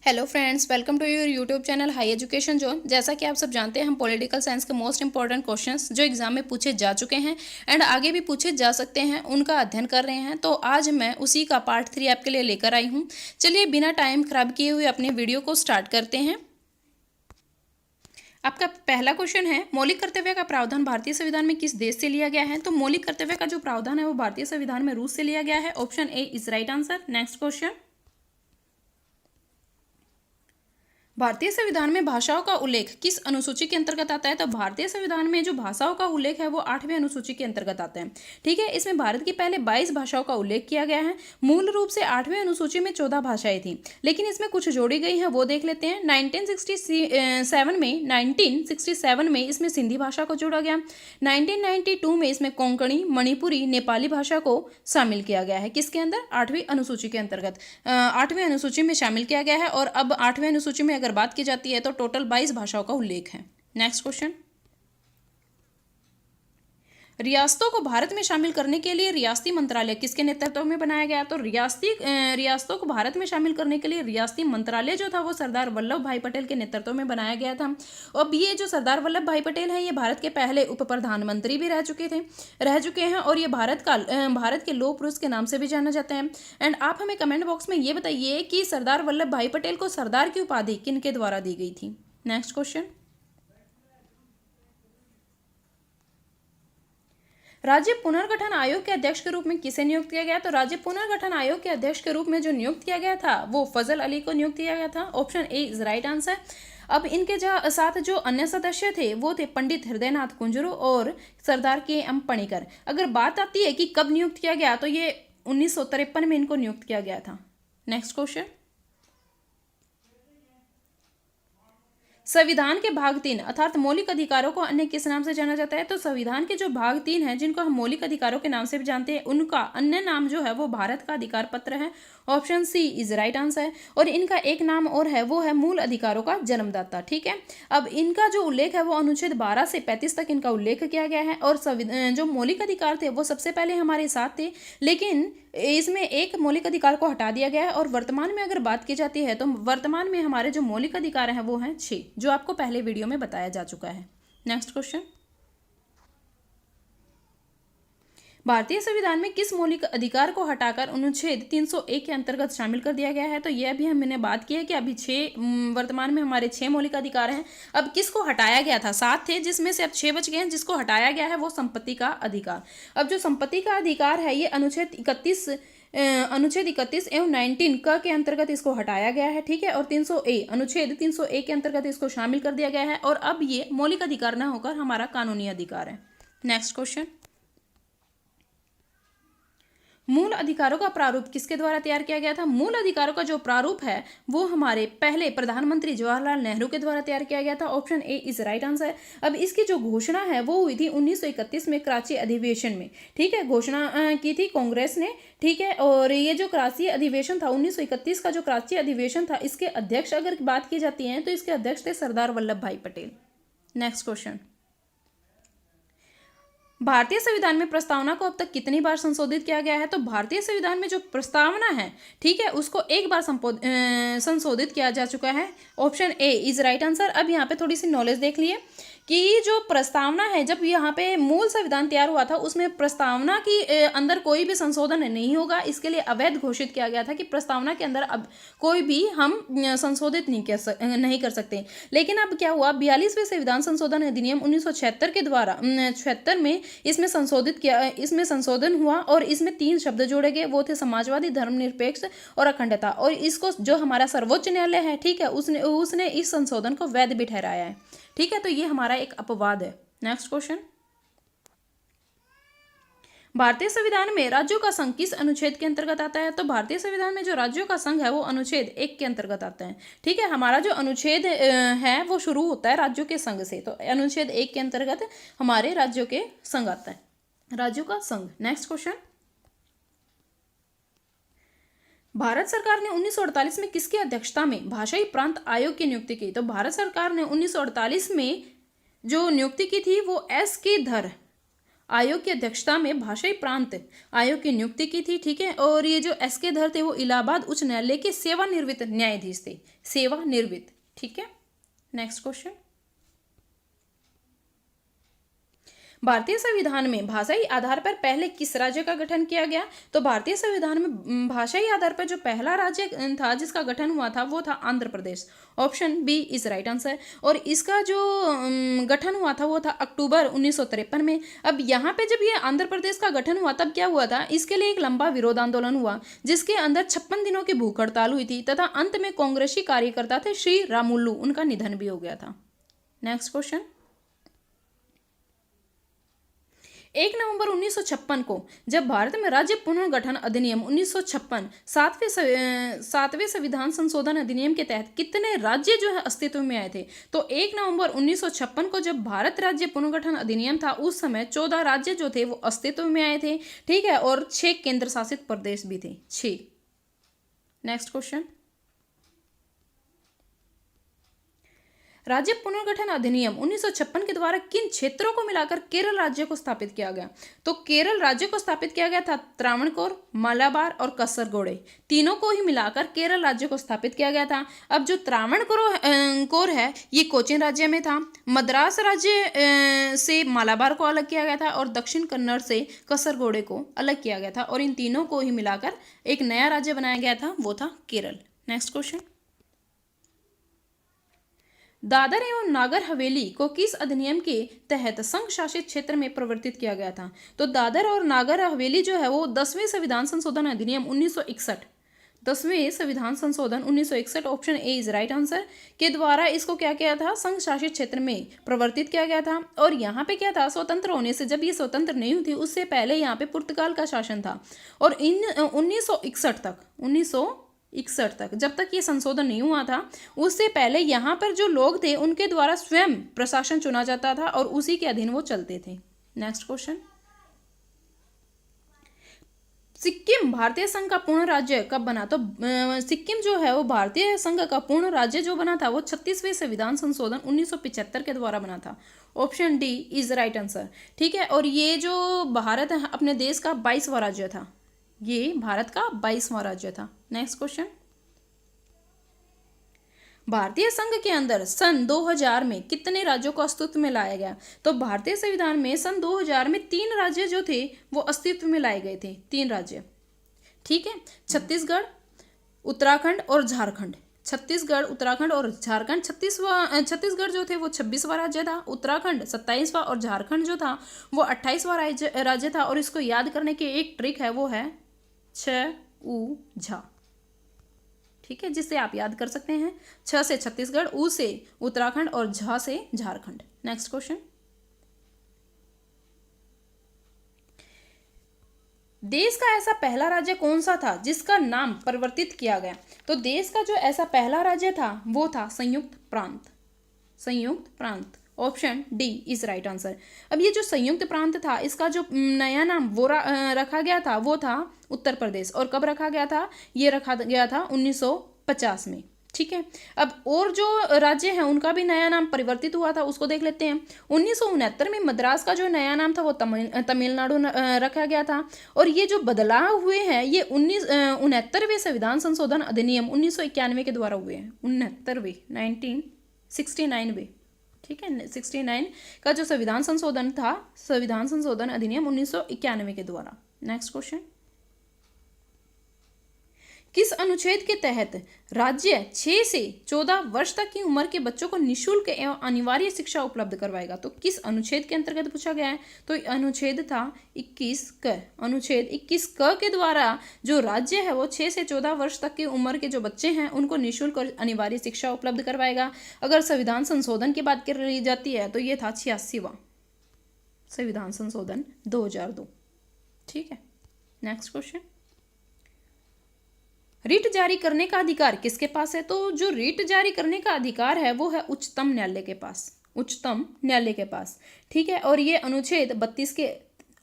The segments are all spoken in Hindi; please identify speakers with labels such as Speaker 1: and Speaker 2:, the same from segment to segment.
Speaker 1: Hello friends, welcome to your YouTube channel high education zone. जैसा कि आप सब जानते हैं, हम पॉलिटिकल साइंस के मोस्ट इंपॉर्टेंट क्वेश्चंस जो एग्जाम में पूछे जा चुके हैं एंड आगे भी पूछे जा सकते हैं, उनका अध्ययन कर रहे हैं। तो आज मैं उसी का पार्ट 3 आपके लिए लेकर आई हूँ। चलिए बिना टाइम खराब किए हुए अपने वीडियो को स्टार्ट करते हैं। आपका पहला क्वेश्चन है, मौलिक कर्तव्य का प्रावधान भारतीय संविधान में किस देश से लिया गया है? तो मौलिक कर्तव्य का जो प्रावधान है वो भारतीय संविधान में रूस से लिया गया है। Option A is right answer. Next question, भारतीय संविधान में भाषाओं का उल्लेख किस अनुसूची के अंतर्गत आता है? तो भारतीय संविधान में जो भाषाओं का उल्लेख है वो 8वें अनुसूची के अंतर्गत आता है। ठीक है, इसमें भारत की पहले 22 भाषाओं का उल्लेख किया गया है। मूल रूप से 8वें अनुसूची में 14 भाषाएं थी, लेकिन इसमें कुछ जोड़ी गई हैं, वो देख लेते हैं। 1967 में इसमें सिंधी भाषा को जोड़ा गया। 1992 में इसमें कोंकणी, मणिपुरी, नेपाली भाषा को शामिल किया गया है। किसके अंदर? 8वीं अनुसूची के अंतर्गत 8वें अनुसूची में शामिल किया गया है। और अब 8वें अनुसूची में अगर बात की जाती है तो टोटल 22 भाषाओं का उल्लेख है। नेक्स्ट क्वेश्चन, रियासतों को भारत में शामिल करने के लिए रियासती मंत्रालय किसके नेतृत्व में बनाया गया? तो रियासतों को भारत में शामिल करने के लिए रियासती मंत्रालय जो था वो सरदार वल्लभ भाई पटेल के नेतृत्व में बनाया गया था। अब ये जो सरदार वल्लभ भाई पटेल हैं, ये भारत के पहले उप प्रधानमंत्री भी रह चुके हैं और ये भारत के लौह पुरुष के नाम से भी जाना जाते हैं। एंड आप हमें कमेंट बॉक्स में ये बताइए कि सरदार वल्लभ भाई पटेल को सरदार की उपाधि किनके द्वारा दी गई थी? नेक्स्ट क्वेश्चन, राज्य पुनर्गठन आयोग के अध्यक्ष के रूप में किसे नियुक्त किया गया? तो राज्य पुनर्गठन आयोग के अध्यक्ष के रूप में जो नियुक्त किया गया था वो फजल अली को नियुक्त किया गया था। Option A is right answer. अब इनके साथ जो अन्य सदस्य थे वो थे पंडित हृदयनाथ कुंजरू और सरदार के एम पणिकर। अगर बात आती है कि कब नियुक्त किया गया, तो ये 1953 में इनको नियुक्त किया गया था। नेक्स्ट क्वेश्चन, संविधान के भाग 3 अर्थात मौलिक अधिकारों को अन्य किस नाम से जाना जाता है? तो संविधान के जो भाग 3 है, जिनको हम मौलिक अधिकारों के नाम से भी जानते हैं, उनका अन्य नाम जो है वो भारत का अधिकार पत्र है। Option C is right answer. और इनका एक नाम और है, वो है मूल अधिकारों का जन्मदाता। ठीक है, अब इनका जो उल्लेख है वो अनुच्छेद 12 से 35 तक इनका उल्लेख किया गया है। और जो मौलिक अधिकार थे वो सबसे पहले हमारे साथ थे, लेकिन इसमें एक मौलिक अधिकार को हटा दिया गया है। और वर्तमान में अगर बात की जाती है तो वर्तमान में हमारे जो मौलिक अधिकार हैं वो हैं 6, जो आपको पहले वीडियो में बताया जा चुका है। नेक्स्ट क्वेश्चन, भारतीय संविधान में किस मौलिक अधिकार को हटाकर अनुच्छेद 301 के अंतर्गत शामिल कर दिया गया है? तो यह भी हमने बात की है कि अभी वर्तमान में हमारे 6 मौलिक अधिकार हैं। अब किसको हटाया गया था? 7 थे, जिसमें से अब 6 बच गए हैं। जिसको हटाया गया है वो संपत्ति का अधिकार। अब जो संपत्ति का अधिकार है, ये अनुच्छेद 31 एवं 19 क के अंतर्गत इसको हटाया गया है। ठीक है, और अनुच्छेद 301 के अंतर्गत इसको शामिल कर दिया गया है। और अब ये मौलिक अधिकार न होकर हमारा कानूनी अधिकार है। नेक्स्ट क्वेश्चन, मूल अधिकारों का प्रारूप किसके द्वारा तैयार किया गया था? मूल अधिकारों का जो प्रारूप है वो हमारे पहले प्रधानमंत्री जवाहरलाल नेहरू के द्वारा तैयार किया गया था। Option A is right answer. अब इसकी जो घोषणा है वो हुई थी 1931 में कराची अधिवेशन में। ठीक है, घोषणा की थी कांग्रेस ने। ठीक है, और ये जो कराची अधिवेशन था 1931 का, जो कराची अधिवेशन था, इसके अध्यक्ष अगर बात की जाती है तो इसके अध्यक्ष थे सरदार वल्लभ भाई पटेल। नेक्स्ट क्वेश्चन, भारतीय संविधान में प्रस्तावना को अब तक कितनी बार संशोधित किया गया है? तो भारतीय संविधान में जो प्रस्तावना है, ठीक है, उसको एक बार संशोधित किया जा चुका है। Option A is right answer. अब यहाँ पे थोड़ी सी नॉलेज देख लिए कि जो प्रस्तावना है, जब यहाँ पे मूल संविधान तैयार हुआ था उसमें प्रस्तावना की अंदर कोई भी संशोधन नहीं होगा। इसके लिए अवैध घोषित किया गया था कि प्रस्तावना के अंदर अब कोई भी हम संशोधित नहीं कर सकते। लेकिन अब क्या हुआ, 42वें संविधान संशोधन अधिनियम 1976 के द्वारा 76 में इसमें संशोधन हुआ और इसमें 3 शब्द जोड़े गए, वो थे समाजवादी, धर्मनिरपेक्ष और अखंडता। और इसको जो हमारा सर्वोच्च न्यायालय है, ठीक है, उसने इस संशोधन को वैध भी ठहराया है। ठीक है, तो ये हमारा एक अपवाद है। नेक्स्ट क्वेश्चन, भारतीय संविधान में राज्यों का संघ किस अनुच्छेद के अंतर्गत आता है? तो भारतीय संविधान में जो राज्यों का संघ है वो अनुच्छेद 1 के अंतर्गत आता है। ठीक है, हमारा जो अनुच्छेद है वो शुरू होता है राज्यों के संघ से, तो अनुच्छेद 1 के अंतर्गत हमारे राज्यों के संघ आता है, राज्यों का संघ। नेक्स्ट क्वेश्चन, भारत सरकार ने 1948 में किसकी अध्यक्षता में भाषाई प्रांत आयोग की नियुक्ति की? तो भारत सरकार ने 1948 में जो नियुक्ति की थी वो एस के धर आयोग की अध्यक्षता में भाषाई प्रांत आयोग की नियुक्ति की थी, ठीक है। और ये जो एस के धर थे वो इलाहाबाद उच्च न्यायालय के सेवानिवृत्त न्यायाधीश थे, सेवानिवृत्त, ठीक है। नेक्स्ट क्वेश्चन, भारतीय संविधान में भाषाई आधार पर पहले किस राज्य का गठन किया गया? तो भारतीय संविधान में भाषाई आधार पर जो पहला राज्य था जिसका गठन हुआ था वो था Andhra Pradesh. Option B is right answer. और इसका जो गठन हुआ था वो था अक्टूबर 1953 में। अब यहाँ पे जब ये आंध्र प्रदेश का गठन हुआ तब क्या हुआ था, इसके लिए एक लंबा विरोध आंदोलन हुआ जिसके अंदर 56 दिनों की भूख हड़ताल हुई थी तथा अंत में कांग्रेसी कार्यकर्ता थे श्री रामुलु, उनका निधन भी हो गया था। नेक्स्ट क्वेश्चन, 1 नवंबर 1956 को जब भारत में राज्य पुनर्गठन अधिनियम 1956 सातवें संविधान संशोधन अधिनियम के तहत कितने राज्य जो है अस्तित्व में आए थे? तो 1 नवंबर 1956 को जब भारत राज्य पुनर्गठन अधिनियम था उस समय 14 राज्य जो थे वो अस्तित्व में आए थे, ठीक है। और 6 केंद्र शासित प्रदेश भी थे, 6। नेक्स्ट क्वेश्चन, राज्य पुनर्गठन अधिनियम 1956 के द्वारा किन क्षेत्रों को मिलाकर केरल राज्य को स्थापित किया गया? तो केरल राज्य को स्थापित किया गया था त्रावणकोर, मालाबार और कसरगोडे, तीनों को ही मिलाकर केरल राज्य को स्थापित किया गया था। अब जो त्रावणकोर है ये कोचीन राज्य में था, मद्रास राज्य से मालाबार को अलग किया गया था और दक्षिण कन्नड़ से कसरगोडे को अलग किया गया था और इन तीनों को ही मिलाकर एक नया राज्य बनाया गया था, वो था केरल। नेक्स्ट क्वेश्चन, दादर एवं नागर हवेली को किस अधिनियम के तहत संघ शासित क्षेत्र में परिवर्तित किया गया था? तो दादर और नागर हवेली जो है वो 10वें संविधान संशोधन अधिनियम 1961, 10वें संविधान संशोधन 1961 option A is right answer के द्वारा इसको क्या किया था, संघ शासित क्षेत्र में परिवर्तित किया गया था। और यहाँ पे क्या था, स्वतंत्र होने से, जब ये स्वतंत्र नहीं हुई थी उससे पहले यहाँ पे पुर्तगाल का शासन था और इन 1961 तक जब तक ये संशोधन नहीं हुआ था उससे पहले यहाँ पर जो लोग थे उनके द्वारा स्वयं प्रशासन चुना जाता था और उसी के अधीन वो चलते थे। नेक्स्ट क्वेश्चन, सिक्किम भारतीय संघ का पूर्ण राज्य कब बना? तो सिक्किम जो है वो भारतीय संघ का पूर्ण राज्य जो बना था वो 36वें संविधान संशोधन 1975 के द्वारा बना था। Option D is right answer, ठीक है। और ये जो भारत है अपने देश का 22वां राज्य था, ये भारत का 22वां राज्य था। नेक्स्ट क्वेश्चन, भारतीय संघ के अंदर सन 2000 में कितने राज्यों को अस्तित्व में लाया गया? तो भारतीय संविधान में सन 2000 में 3 राज्य जो थे वो अस्तित्व में लाए गए थे, 3 राज्य, ठीक है। छत्तीसगढ़, उत्तराखंड और झारखंड। छत्तीसगढ़, उत्तराखंड और झारखंड। छत्तीसगढ़ जो थे वो 26वां राज्य था, उत्तराखंड 27वां और झारखंड जो था वो 28वां राज्य था। और इसको याद करने की एक ट्रिक है, वो है छ उ झा, ठीक है, जिससे आप याद कर सकते हैं। छ से छत्तीसगढ़, उ से उत्तराखंड और झा से झारखंड। नेक्स्ट क्वेश्चन, देश का ऐसा पहला राज्य कौन सा था जिसका नाम परिवर्तित किया गया? तो देश का जो ऐसा पहला राज्य था वो था संयुक्त प्रांत, संयुक्त प्रांत। Option D is right answer. अब ये जो संयुक्त प्रांत था इसका जो नया नाम वो रखा गया था वो था उत्तर प्रदेश। और कब रखा गया था? ये रखा गया था 1950 में, ठीक है। अब और जो राज्य हैं उनका भी नया नाम परिवर्तित हुआ था, उसको देख लेते हैं। 1969 में मद्रास का जो नया नाम था वो तमिलनाडु रखा गया था। और ये जो बदलाव हुए हैं ये 69वें संविधान संशोधन अधिनियम 1991 के द्वारा हुए हैं। 69वें 1969 ठीक है, 69 का जो संविधान संशोधन था, संविधान संशोधन अधिनियम 1991 के द्वारा। नेक्स्ट क्वेश्चन, किस अनुच्छेद के तहत राज्य 6 से 14 वर्ष तक की उम्र के बच्चों को निःशुल्क एवं अनिवार्य शिक्षा उपलब्ध करवाएगा? तो किस अनुच्छेद के अंतर्गत पूछा गया है? तो अनुच्छेद था 21 क। अनुच्छेद 21 क के द्वारा जो राज्य है वो 6 से 14 वर्ष तक की उम्र के जो बच्चे हैं उनको निःशुल्क और अनिवार्य शिक्षा उपलब्ध करवाएगा। अगर संविधान संशोधन की बात कर ली जाती है तो ये था 86वां संविधान संशोधन 2002, ठीक है। नेक्स्ट क्वेश्चन, रिट जारी करने का अधिकार किसके पास है? तो जो रिट जारी करने का अधिकार है वो है उच्चतम न्यायालय के पास, उच्चतम न्यायालय के पास, ठीक है। और ये अनुच्छेद 32 के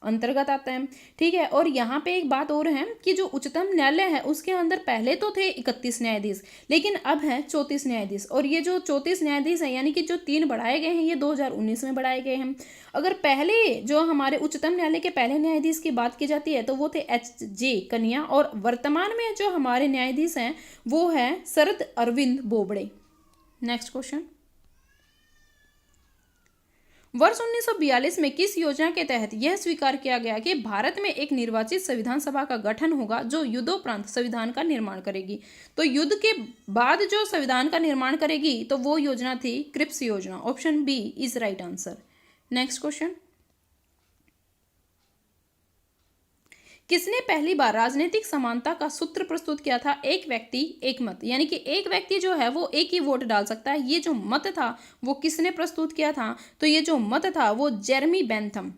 Speaker 1: अंतर्गत आता है। ठीक है, और यहाँ पे एक बात और है कि जो उच्चतम न्यायालय है उसके अंदर पहले तो थे 31 न्यायाधीश, लेकिन अब है 34 न्यायाधीश, और ये जो 34 न्यायाधीश हैं यानी कि जो 3 बढ़ाए गए हैं ये 2019 में बढ़ाए गए हैं। अगर पहले जो हमारे उच्चतम न्यायालय के पहले न्यायाधीश की बात की जाती है तो वो थे HJ कन्या, और वर्तमान में जो हमारे न्यायाधीश हैं वो है शरद अरविंद बोबड़े। नेक्स्ट क्वेश्चन, वर्ष 1942 में किस योजना के तहत यह स्वीकार किया गया कि भारत में एक निर्वाचित संविधान सभा का गठन होगा जो युद्धोपरांत संविधान का निर्माण करेगी? तो युद्ध के बाद जो संविधान का निर्माण करेगी तो वो योजना थी क्रिप्स योजना। Option B is right answer. Next question, किसने पहली बार राजनीतिक समानता का सूत्र प्रस्तुत किया था? एक व्यक्ति एक मत, यानी कि एक व्यक्ति जो है वो एक ही वोट डाल सकता है। ये जो मत था वो किसने प्रस्तुत किया था? तो ये जो मत था वो जेरेमी बेंथम,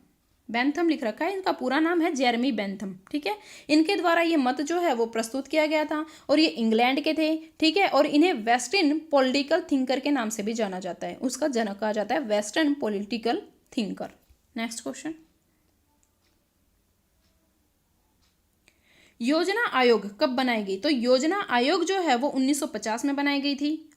Speaker 1: बेंथम लिख रखा है, इनका पूरा नाम है जेरेमी बेंथम। ठीक है, इनके द्वारा ये मत जो है वो प्रस्तुत किया गया था, और ये इंग्लैंड के थे। ठीक है, और इन्हें वेस्टर्न पॉलिटिकल थिंकर के नाम से भी जाना जाता है, उसका जनक कहा जाता है western political thinker. Next question, योजना आयोग कब बनाई गई? तो योजना आयोग जो है वो 1950 में बनाई गई थी।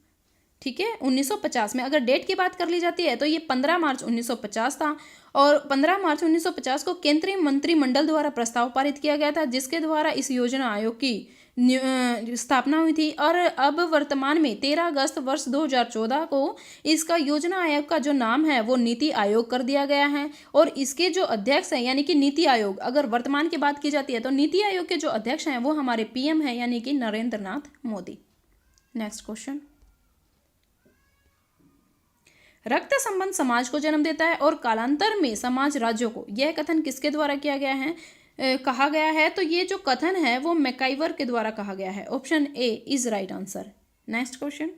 Speaker 1: ठीक है, 1950 में। अगर डेट की बात कर ली जाती है तो ये 15 मार्च 1950 था, और 15 मार्च 1950 को केंद्रीय मंत्रिमंडल द्वारा प्रस्ताव पारित किया गया था जिसके द्वारा इस योजना आयोग की स्थापना हुई थी। और अब वर्तमान में 13 अगस्त वर्ष 2014 को इसका योजना आयोग का जो नाम है वो नीति आयोग कर दिया गया है, और इसके जो अध्यक्ष हैं यानी कि नीति आयोग, अगर वर्तमान की बात की जाती है तो नीति आयोग के जो अध्यक्ष हैं वो हमारे PM हैं यानी कि नरेंद्र नाथ मोदी। नेक्स्ट क्वेश्चन, रक्त संबंध समाज को जन्म देता है और कालांतर में समाज राज्यों को, यह कथन किसके द्वारा किया गया है कहा गया है? तो ये जो कथन है वो मैकाइवर के द्वारा कहा गया है। Option A is right answer. Next question,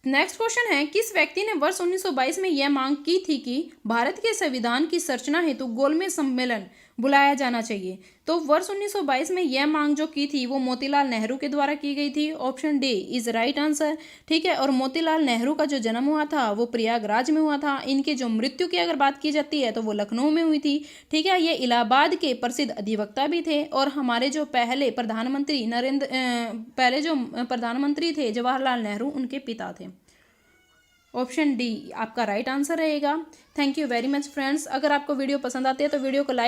Speaker 1: next question है, किस व्यक्ति ने वर्ष 1922 में यह मांग की थी कि भारत के संविधान की संरचना हेतु गोलमेज सम्मेलन बुलाया जाना चाहिए? तो वर्ष 1922 में यह मांग जो की थी वो मोतीलाल नेहरू के द्वारा की गई थी। Option D is right answer. ठीक है, और मोतीलाल नेहरू का जो जन्म हुआ था वो प्रयागराज में हुआ था। इनकी जो मृत्यु की अगर बात की जाती है तो वो लखनऊ में हुई थी। ठीक है, ये इलाहाबाद के प्रसिद्ध अधिवक्ता भी थे, और हमारे जो पहले प्रधानमंत्री थे जवाहरलाल नेहरू, उनके पिता थे। ऑप्शन डी आपका राइट आंसर रहेगा। Thank you very much friends. अगर आपको वीडियो पसंद आती है तो वीडियो को लाइक